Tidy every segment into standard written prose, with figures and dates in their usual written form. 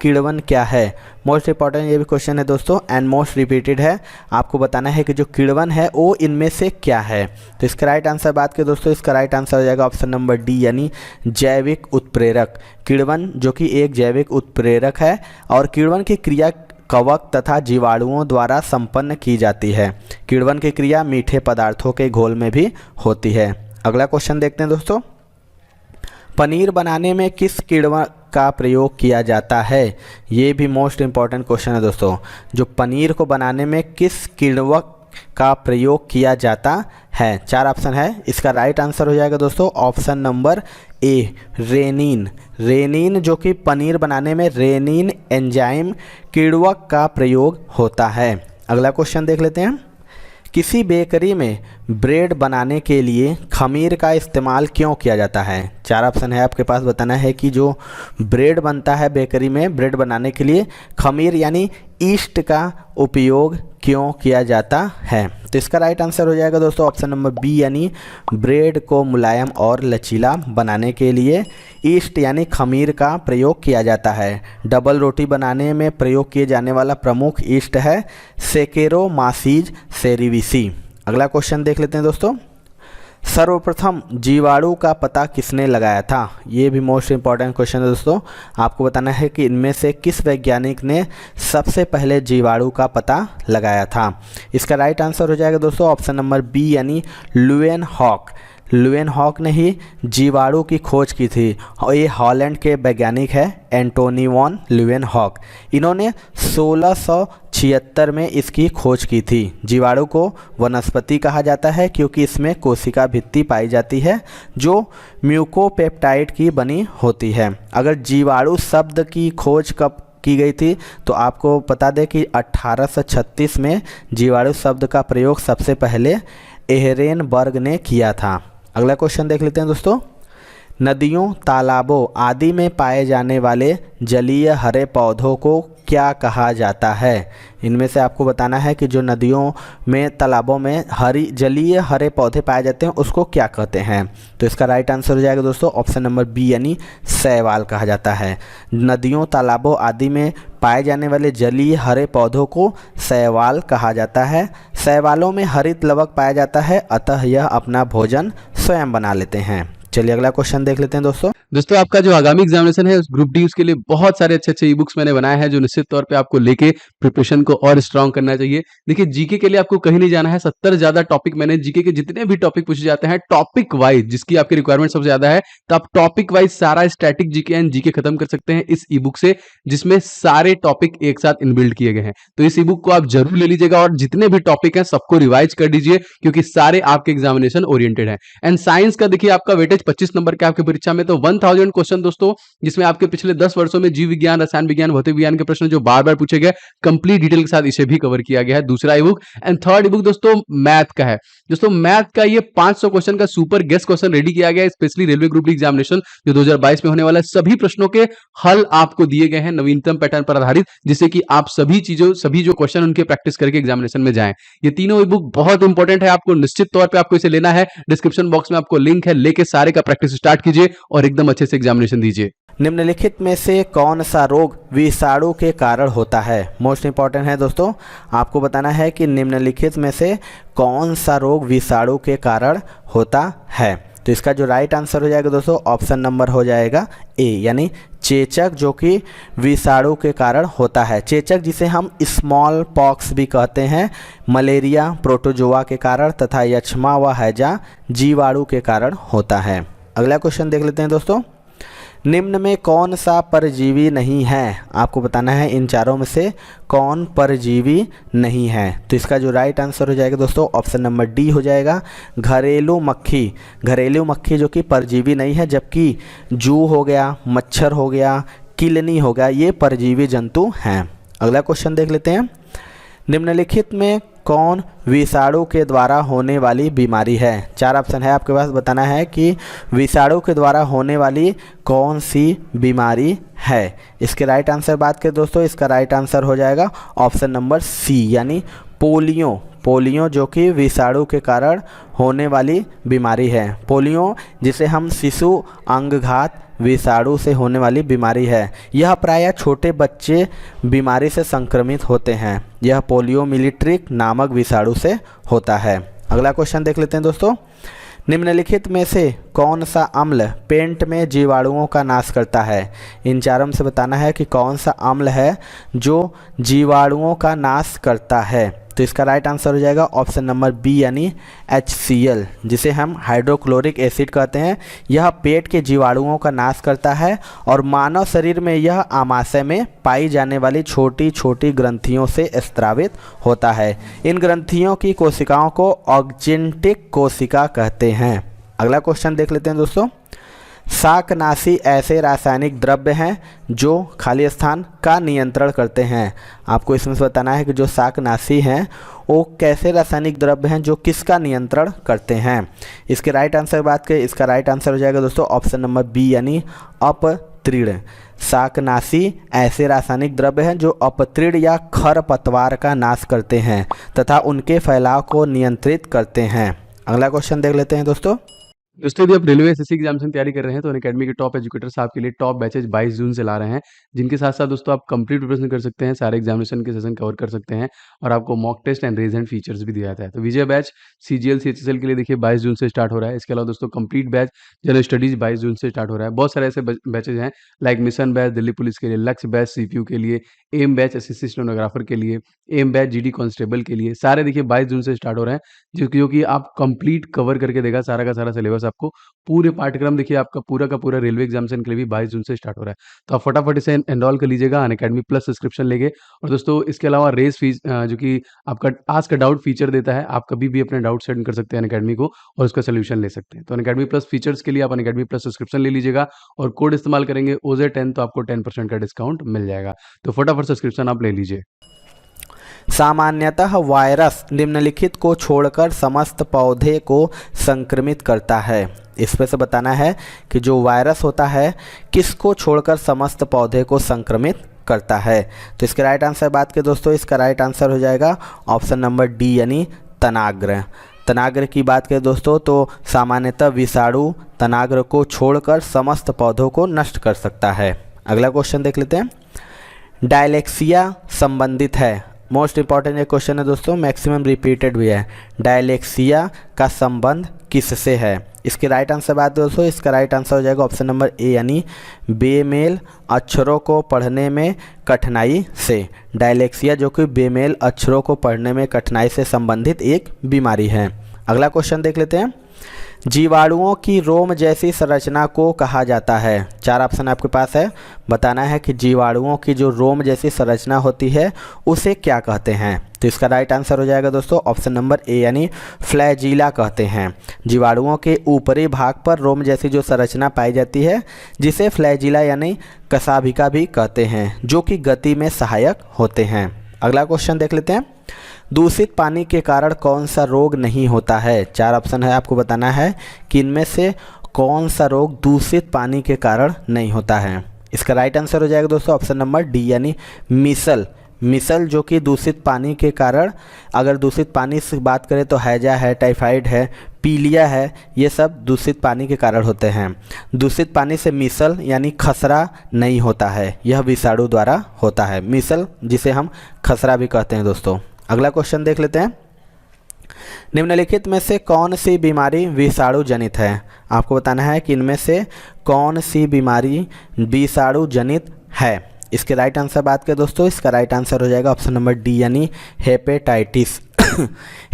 कीड़वन क्या है? मोस्ट इंपॉर्टेंट ये भी क्वेश्चन है दोस्तों एंड मोस्ट रिपीटेड है। आपको बताना है कि जो कीड़वन है वो इनमें से क्या है। तो इसका राइट आंसर बात करें दोस्तों, इसका राइट आंसर हो जाएगा ऑप्शन नंबर डी यानी जैविक उत्प्रेरक। कीड़वन जो कि एक जैविक उत्प्रेरक है और कीड़वन की क्रिया कवक तथा जीवाणुओं द्वारा संपन्न की जाती है। कीड़वन की क्रिया मीठे पदार्थों के घोल में भी होती है। अगला क्वेश्चन देखते हैं दोस्तों, पनीर बनाने में किस कीड़वन का प्रयोग किया जाता है? ये भी मोस्ट इंपॉर्टेंट क्वेश्चन है दोस्तों। जो पनीर को बनाने में किस कीड़वक का प्रयोग किया जाता है? 4 ऑप्शन है, इसका राइट आंसर हो जाएगा दोस्तों option number A rennin. Rennin जो कि पनीर बनाने में रेनिन एंजाइम कीड़वक का प्रयोग होता है। अगला क्वेश्चन देख लेते हैं, किसी बेकरी में ब्रेड बनाने के लिए खमीर का इस्तेमाल क्यों किया जाता है? 4 ऑप्शन है आपके पास, बताना है कि जो ब्रेड बनता है बेकरी में ब्रेड बनाने के लिए खमीर यानी ईस्ट का उपयोग क्यों किया जाता है? तो इसका राइट आंसर हो जाएगा दोस्तों ऑप्शन नंबर बी यानी ब्रेड को मुलायम और लचीला बनाने के लिए ईस्ट यानी खमीर का प्रयोग किया जाता है। डबल रोटी बनाने में प्रयोग किए जाने वाला प्रमुख ईस्ट है सेकेरोमाइसीज सेरेविसी। अगला क्वेश्चन देख लेते हैं दोस्तों, सर्वप्रथम जीवाणु का पता किसने लगाया था? ये भी मोस्ट इंपॉर्टेंट क्वेश्चन है दोस्तों। आपको बताना है कि इनमें से किस वैज्ञानिक ने सबसे पहले जीवाणु का पता लगाया था? इसका राइट आंसर हो जाएगा दोस्तों ऑप्शन नंबर बी यानी लुएनहॉक। लुएनहॉक ने ही जीवाणु की खोज की थी और ये हॉलैंड के वैज्ञानिक है एंटोनी वॉन लुएनहॉक। इन्होंने 1676 में इसकी खोज की थी। जीवाणु को वनस्पति कहा जाता है क्योंकि इसमें कोशिका भित्ति पाई जाती है जो म्यूकोपेप्टाइड की बनी होती है। अगर जीवाणु शब्द की खोज कब की गई थी तो आपको बता दें कि 1836 में जीवाणु शब्द का प्रयोग सबसे पहले एहरेनबर्ग ने किया था। अगला क्वेश्चन देख लेते हैं दोस्तों, नदियों तालाबों आदि में पाए जाने वाले जलीय हरे पौधों को क्या कहा जाता है? इनमें से आपको बताना है कि जो नदियों में तालाबों में जलीय हरे पौधे पाए जाते हैं उसको क्या कहते हैं? तो इसका राइट आंसर हो जाएगा दोस्तों ऑप्शन नंबर बी यानी शैवाल कहा जाता है। नदियों तालाबों आदि में पाए जाने वाले जलीय हरे पौधों को शैवाल कहा जाता है। शैवालों में हरित लवक पाया जाता है अतः यह अपना भोजन स्वयं बना लेते हैं। चलिए अगला क्वेश्चन देख लेते हैं दोस्तों, आपका जो आगामी एग्जामिनेशन है उस ग्रुप डी उसके लिए बहुत सारे अच्छे ई बुक्स मैंने बनाए हैं जो निश्चित तौर पे आपको लेके प्रिपरेशन को और स्ट्रांग करना चाहिए। देखिए जीके के लिए आपको कहीं नहीं जाना है, 70 ज्यादा टॉपिक मैंने जीके के जितने भी टॉपिक पूछे जाते हैं टॉपिक वाइज जिसकी आपकी रिक्वायरमेंट सबसे ज्यादा है तो आप टॉपिक वाइज सारा स्टैटिक जीके एंड जीके खत्म कर सकते हैं इस ई बुक से, जिसमें सारे टॉपिक एक साथ इनबिल्ड किए गए हैं। तो इस ई बुक को आप जरूर ले लीजिएगा और जितने भी टॉपिक हैं सबको रिवाइज कर दीजिए क्योंकि सारे आपके एग्जामिनेशन ओरिएंटेड है। एंड साइंस का देखिए आपका वेटेज 25 नंबर के आपके परीक्षा में तो 1000 क्वेश्चन दोस्तों, जिसमें आपके पिछले 10 वर्षों में जीव विज्ञान रसायन विज्ञान भौतिक विज्ञान के प्रश्न जो बार बार पूछे गए कंप्लीट डिटेल के साथ इसे भी कवर किया गया है। दूसरा ई book and third E book दोस्तों मैथ का है। दोस्तों मैथ का ये 500 क्वेश्चन का सुपर गेस्ट क्वेश्चन रेडी किया गया है specially railway group D examination जो 2022 में होने वाला है। सभी प्रश्नों के हल आपको दिए गए हैं नवीनतम पैटर्न पर आधारित, जिससे कि आप सभी जो क्वेश्चन उनके प्रैक्टिस करके एग्जामिनेशन में जाएं। ये तीनों ई बुक बहुत इंपॉर्टेंट है, आपको निश्चित तौर पे आपको इसे लेना है। डिस्क्रिप्शन बॉक्स में आपको लिंक है, लेके सारे का प्रैक्टिस स्टार्ट कीजिए और एकदम अच्छे से एग्जामिनेशन दीजिए। निम्नलिखित में से कौन सा रोग विषाणु के कारण होता है? मोस्ट इंपॉर्टेंट है दोस्तों, आपको बताना है कि निम्नलिखित में से कौन सा रोग विषाणु के कारण होता है। तो इसका जो राइट आंसर हो जाएगा दोस्तों ऑप्शन नंबर हो जाएगा ए यानी चेचक, जो कि विषाणु के कारण होता है। चेचक जिसे हम स्मॉल पॉक्स भी कहते हैं, मलेरिया प्रोटोजोआ के कारण तथा यक्ष्मा व हैजा जीवाणु के कारण होता है। अगला क्वेश्चन देख लेते हैं दोस्तों, निम्न में कौन सा परजीवी नहीं है? आपको बताना है इन चारों में से कौन परजीवी नहीं है। तो इसका जो राइट आंसर हो जाएगा दोस्तों ऑप्शन नंबर डी हो जाएगा घरेलू मक्खी। घरेलू मक्खी जो कि परजीवी नहीं है, जबकि जू हो गया, मच्छर हो गया, किलनी हो गया, ये परजीवी जंतु हैं। अगला क्वेश्चन देख लेते हैं, निम्नलिखित में कौन विषाणु के द्वारा होने वाली बीमारी है? 4 ऑप्शन है आपके पास, बताना है कि विषाणु के द्वारा होने वाली कौन सी बीमारी है। इसके राइट आंसर बात करें दोस्तों, इसका राइट आंसर हो जाएगा ऑप्शन नंबर सी यानी पोलियो। पोलियो जो कि विषाणु के कारण होने वाली बीमारी है। पोलियो जिसे हम शिशु अंगघात विषाणु से होने वाली बीमारी है। यह प्रायः छोटे बच्चे बीमारी से संक्रमित होते हैं। यह पोलियोमिलिट्रिक नामक विषाणु से होता है। अगला क्वेश्चन देख लेते हैं दोस्तों। निम्नलिखित में से कौन सा अम्ल पेंट में जीवाणुओं का नाश करता है? इन चारों में से बताना है कि कौन सा अम्ल है जो जीवाणुओं का नाश करता है। तो इसका राइट आंसर हो जाएगा ऑप्शन नंबर बी यानी HCl, जिसे हम हाइड्रोक्लोरिक एसिड कहते हैं। यह पेट के जीवाणुओं का नाश करता है और मानव शरीर में यह आमाशय में पाई जाने वाली छोटी छोटी ग्रंथियों से स्रावित होता है। इन ग्रंथियों की कोशिकाओं को ऑक्जेंटिक कोशिका कहते हैं। अगला क्वेश्चन देख लेते हैं दोस्तों। शाकनाशी ऐसे रासायनिक द्रव्य हैं जो खाली स्थान का नियंत्रण करते हैं। आपको इसमें से बताना है कि जो शाकनाशी हैं वो कैसे रासायनिक द्रव्य हैं जो किसका नियंत्रण करते हैं। इसके राइट आंसर की बात करें, इसका राइट आंसर हो जाएगा दोस्तों ऑप्शन नंबर बी यानी अपतृण। शाकनाशी ऐसे रासायनिक द्रव्य हैं जो अपतृण या खरपतवार का नाश करते हैं तथा उनके फैलाव को नियंत्रित करते हैं। अगला क्वेश्चन देख लेते हैं दोस्तों। दोस्तों यदि आप रेलवे एसएससी एग्जाम की तैयारी कर रहे हैं तो अनअकैडमी के टॉप एजुकेटर्स आपके लिए टॉप बैचेज 22 जून से ला रहे हैं, जिनके साथ साथ दोस्तों आप कंप्लीट प्रिपरेशन कर सकते हैं, सारे एग्जामिनेशन के सेशन कवर कर सकते हैं और आपको mock test and Regent features भी दिया जाता है। तो विजय बैच CGL CHSL के लिए देखिए 22 जून से स्टार्ट हो रहा है। इसके अलावा दोस्तों कंप्लीट बैच जनरल स्टडीज 22 जून से स्टार्ट हो रहा है। बहुत सारे ऐसे बैचेज हैं like mission batch Delhi police के लिए, लक्ष्य बैच CPU के लिए, एम बैच SSC स्टेनोग्राफर के लिए, एम बैच GD कांस्टेबल के लिए, सारे देखिए 22 जून से स्टार्ट हो रहे हैं, जो कि आप कंप्लीट कवर करके देगा सारा का सारा सिलेबस। आपको पूरे पाठ्यक्रम देखिए आपका पूरा का पूरा रेलवे एग्जामिनेशन के लिए भी 22 जून से स्टार्ट हो रहा है। तो आप फटाफट इसे एनरोल कर लीजिएगा अनअकैडमी प्लस सब्सक्रिप्शन लेके। और दोस्तों इसके अलावा रेस फीस जो कि आपका आस्क अ डाउट फीचर देता है, आप कभी भी अपने डाउट सेंड कर सकते हैं अनअकैडमी को और उसका सोल्यूशन ले सकते हैं। तो अनअकैडमी प्लस फीचर्स के लिए आप अनअकैडमी प्लस सब्सक्रिप्शन ले लीजिएगा और कोड इस्तेमाल करेंगे OJ10 तो आपको 10% का डिस्काउंट मिल जाएगा। तो फटाफट सब्सक्रिप्शन आप ले लीजिए। सामान्यतः वायरस निम्नलिखित को छोड़कर समस्त पौधे को संक्रमित करता है। इस पे से बताना है कि जो वायरस होता है किसको छोड़कर समस्त पौधे को संक्रमित करता है। तो इसके राइट आंसर बात करें दोस्तों, इसका राइट आंसर हो जाएगा ऑप्शन नंबर डी यानी तनाग्र। तनाग्र की बात करें दोस्तों तो सामान्यतः विषाणु तनाग्र को छोड़कर समस्त पौधों को नष्ट कर सकता है। अगला क्वेश्चन देख लेते हैं। डायलेक्सिया संबंधित है, मोस्ट इंपॉर्टेंट ये क्वेश्चन है दोस्तों, मैक्सिमम रिपीटेड भी है। डायलेक्सिया का संबंध किससे है? इसके राइट आंसर बात दोस्तों, इसका राइट आंसर हो जाएगा ऑप्शन नंबर ए यानी बेमेल अक्षरों को पढ़ने में कठिनाई से। डायलेक्सिया जो कि बेमेल अक्षरों को पढ़ने में कठिनाई से संबंधित एक बीमारी है। अगला क्वेश्चन देख लेते हैं। जीवाणुओं की रोम जैसी संरचना को कहा जाता है। चार ऑप्शन आपके पास है, बताना है कि जीवाणुओं की जो रोम जैसी संरचना होती है उसे क्या कहते हैं। तो इसका राइट आंसर हो जाएगा दोस्तों ऑप्शन नंबर ए यानी फ्लैजिला कहते हैं। जीवाणुओं के ऊपरी भाग पर रोम जैसी जो संरचना पाई जाती है जिसे फ्लैजिला यानी कशाभिका भी कहते हैं, जो कि गति में सहायक होते हैं। अगला क्वेश्चन देख लेते हैं। दूषित पानी के कारण कौन सा रोग नहीं होता है? चार ऑप्शन है, आपको बताना है कि इनमें से कौन सा रोग दूषित पानी के कारण नहीं होता है। इसका राइट आंसर हो जाएगा दोस्तों ऑप्शन नंबर डी यानी मीसल। मीसल जो कि दूषित पानी के कारण, अगर दूषित पानी से बात करें तो हैजा है, टाइफाइड है, पीलिया है, ये सब दूषित पानी के कारण होते हैं। दूषित पानी से मीसल यानी खसरा नहीं होता है, यह विषाणु द्वारा होता है। मीसल जिसे हम खसरा भी कहते हैं दोस्तों। अगला क्वेश्चन देख लेते हैं। निम्नलिखित में से कौन सी बीमारी विषाणु जनित है? आपको बताना है कि इनमें से कौन सी बीमारी विषाणु जनित है। इसके राइट आंसर बात करें दोस्तों, इसका राइट आंसर हो जाएगा ऑप्शन नंबर डी यानी हेपेटाइटिस।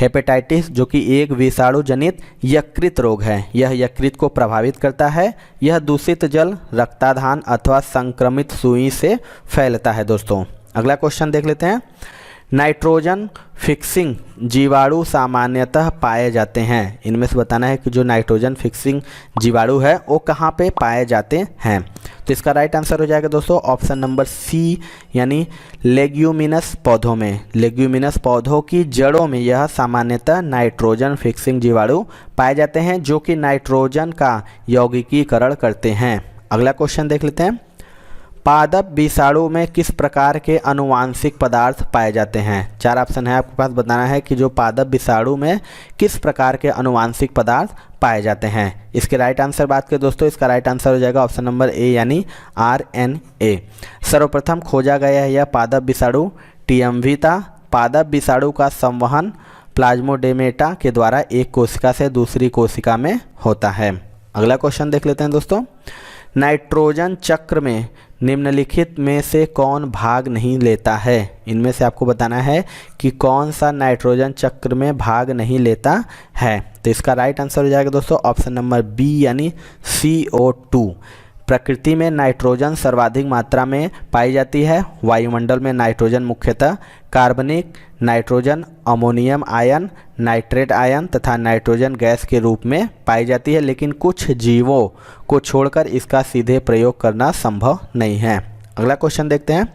हेपेटाइटिस जो कि एक विषाणु जनित यकृत रोग है, यह यकृत को प्रभावित करता है। यह दूषित जल, रक्ताधान अथवा संक्रमित सुई से फैलता है दोस्तों। अगला क्वेश्चन देख लेते हैं। नाइट्रोजन फिक्सिंग जीवाणु सामान्यतः पाए जाते हैं। इनमें से बताना है कि जो नाइट्रोजन फिक्सिंग जीवाणु है वो कहाँ पे पाए जाते हैं। तो इसका राइट आंसर हो जाएगा दोस्तों ऑप्शन नंबर सी यानी लेग्यूमिनस पौधों में। लेग्यूमिनस पौधों की जड़ों में यह सामान्यतः नाइट्रोजन फिक्सिंग जीवाणु पाए जाते हैं, जो कि नाइट्रोजन का यौगिकीकरण करते हैं। अगला क्वेश्चन देख लेते हैं। पादप विषाणु में किस प्रकार के आनुवांशिक पदार्थ पाए जाते हैं। 4 ऑप्शन है आपके पास, बताना है कि जो पादप विषाणु में किस प्रकार के आनुवांशिक पदार्थ पाए जाते हैं। इसके राइट आंसर बात करें दोस्तों, इसका राइट आंसर हो जाएगा ऑप्शन नंबर ए यानी RNA। सर्वप्रथम खोजा गया यह पादप विषाणु TMV था। पादप विषाणु का संवहन प्लाज्मोडेमाटा के द्वारा एक कोशिका से दूसरी कोशिका में होता है। अगला क्वेश्चन देख लेते हैं दोस्तों। नाइट्रोजन चक्र में निम्नलिखित में से कौन भाग नहीं लेता है। इनमें से आपको बताना है कि कौन सा नाइट्रोजन चक्र में भाग नहीं लेता है। तो इसका राइट आंसर हो जाएगा दोस्तों ऑप्शन नंबर बी यानी CO2। प्रकृति में नाइट्रोजन सर्वाधिक मात्रा में पाई जाती है। वायुमंडल में नाइट्रोजन मुख्यतः कार्बनिक nitrogen, ammonium ion, nitrate ion तथा नाइट्रोजन गैस के रूप में पाई जाती है, लेकिन कुछ जीवों को छोड़कर इसका सीधे प्रयोग करना संभव नहीं है। अगला क्वेश्चन देखते हैं।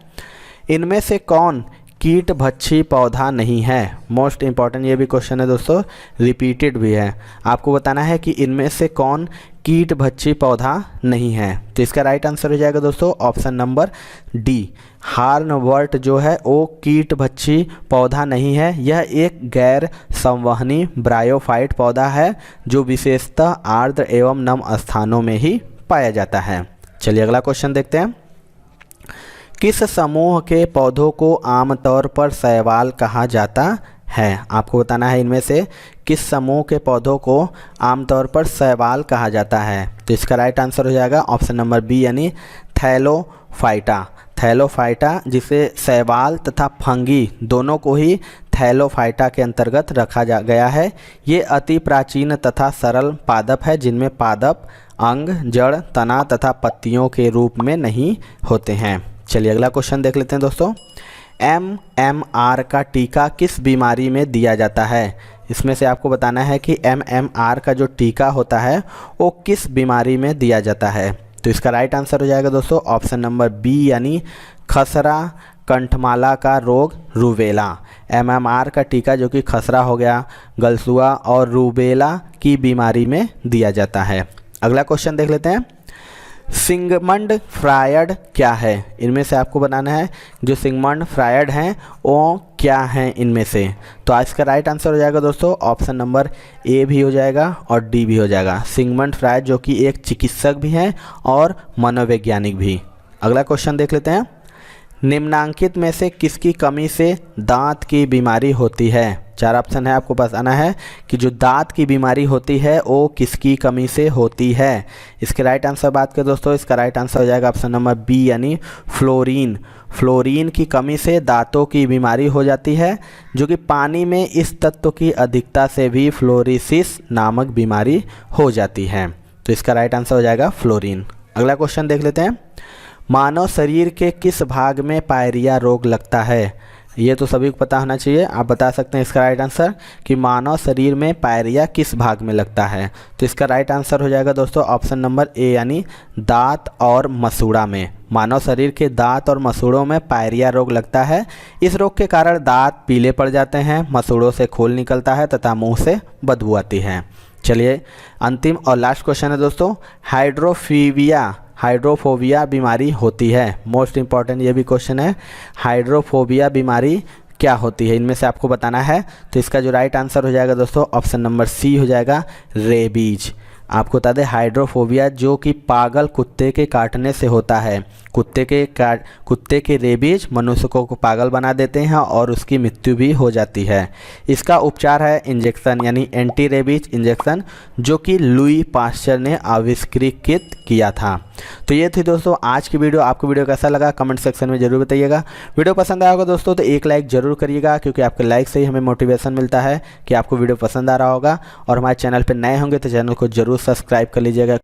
इनमें से कौन कीट भक्षी पौधा नहीं है। मोस्ट इंपॉर्टेंट ये भी क्वेश्चन है दोस्तों, रिपीटेड भी है। आपको बताना है कि इनमें से कौन कीट भक्षी पौधा नहीं है। तो इसका राइट आंसर हो जाएगा दोस्तों ऑप्शन नंबर डी। हार्नवर्ट जो है वो कीट भक्षी पौधा नहीं है। यह एक गैर संवहनी ब्रायोफाइट पौधा है जो विशेषतः आर्द्र एवं नम स्थानों में ही पाया जाता है। चलिए अगला क्वेश्चन देखते हैं। किस समूह के पौधों को आमतौर पर शैवाल कहा जाता है। आपको बताना है इनमें से किस समूह के पौधों को आमतौर पर शैवाल कहा जाता है। तो इसका राइट आंसर हो जाएगा ऑप्शन नंबर बी यानी थैलोफाइटा। थैलोफाइटा जिसे शैवाल तथा फंगी दोनों को ही थैलोफाइटा के अंतर्गत रखा गया है। ये अति प्राचीन तथा सरल पादप है जिनमें पादप अंग, जड़, तना तथा पत्तियों के रूप में नहीं होते हैं। चलिए अगला क्वेश्चन देख लेते हैं दोस्तों। MMR का टीका किस बीमारी में दिया जाता है। इसमें से आपको बताना है कि MMR का जो टीका होता है वो किस बीमारी में दिया जाता है। तो इसका राइट आंसर हो जाएगा दोस्तों ऑप्शन नंबर बी यानी खसरा कंठमाला का रोग रूबेला। MMR का टीका जो कि खसरा हो गया, गलसुआ और रूबेला की बीमारी में दिया जाता है। अगला क्वेश्चन देख लेते हैं। सिगमंड फ्रायड क्या है। इनमें से आपको बताना है जो सिगमंड फ्रायड हैं वो क्या हैं इनमें से। तो आज का राइट आंसर हो जाएगा दोस्तों ऑप्शन नंबर ए भी हो जाएगा और डी भी हो जाएगा। सिगमंड फ्रायड जो कि एक चिकित्सक भी हैं और मनोवैज्ञानिक भी। अगला क्वेश्चन देख लेते हैं। निम्नांकित में से किसकी कमी से दांत की बीमारी होती है। 4 ऑप्शन है आपको बताना है कि जो दांत की बीमारी होती है वो किसकी कमी से होती है। इसके राइट आंसर बात करें दोस्तों, इसका राइट आंसर हो जाएगा ऑप्शन नंबर बी यानी फ्लोरीन। फ्लोरीन की कमी से दांतों की बीमारी हो जाती है जो कि पानी में इस तत्व की अधिकता से भी फ्लोरोसिस नामक बीमारी हो जाती है। तो इसका राइट आंसर हो जाएगा फ्लोरीन। अगला क्वेश्चन देख लेते हैं। मानव शरीर के किस भाग में पायरिया रोग लगता है। ये तो सभी को पता होना चाहिए। आप बता सकते हैं इसका राइट आंसर कि मानव शरीर में पायरिया किस भाग में लगता है। तो इसका राइट आंसर हो जाएगा दोस्तों ऑप्शन नंबर ए यानी दांत और मसूड़ा में। मानव शरीर के दांत और मसूड़ों में पायरिया रोग लगता है। इस रोग के कारण दांत पीले पड़ जाते हैं, मसूड़ों से खोल निकलता है तथा मुंह से बदबू आती है। चलिए अंतिम और लास्ट क्वेश्चन है दोस्तों। हाइड्रोफोबिया बीमारी होती है। मोस्ट इंपॉर्टेंट ये भी क्वेश्चन है। हाइड्रोफोबिया बीमारी क्या होती है, इनमें से आपको बताना है। तो इसका जो राइट आंसर हो जाएगा दोस्तों ऑप्शन नंबर सी हो जाएगा रेबीज। आपको बता दें हाइड्रोफोबिया जो कि पागल कुत्ते के काटने से होता है। कुत्ते के रेबीज मनुष्य को पागल बना देते हैं और उसकी मृत्यु भी हो जाती है। इसका उपचार है इंजेक्शन यानी एंटी रेबीज इंजेक्शन जो कि लुई पास्चर ने आविष्कृत किया था। तो ये थी दोस्तों आज की वीडियो। आपको वीडियो कैसा लगा कमेंट सेक्शन में जरूर बताइएगा। वीडियो पसंद आया होगा दोस्तों तो एक लाइक जरूर करिएगा क्योंकि आपके लाइक से ही हमें मोटिवेशन मिलता है कि आपको वीडियो पसंद आ रहा होगा। और हमारे चैनल पर नए होंगे तो चैनल को जरूर सब्सक्राइब कर लीजिएगा।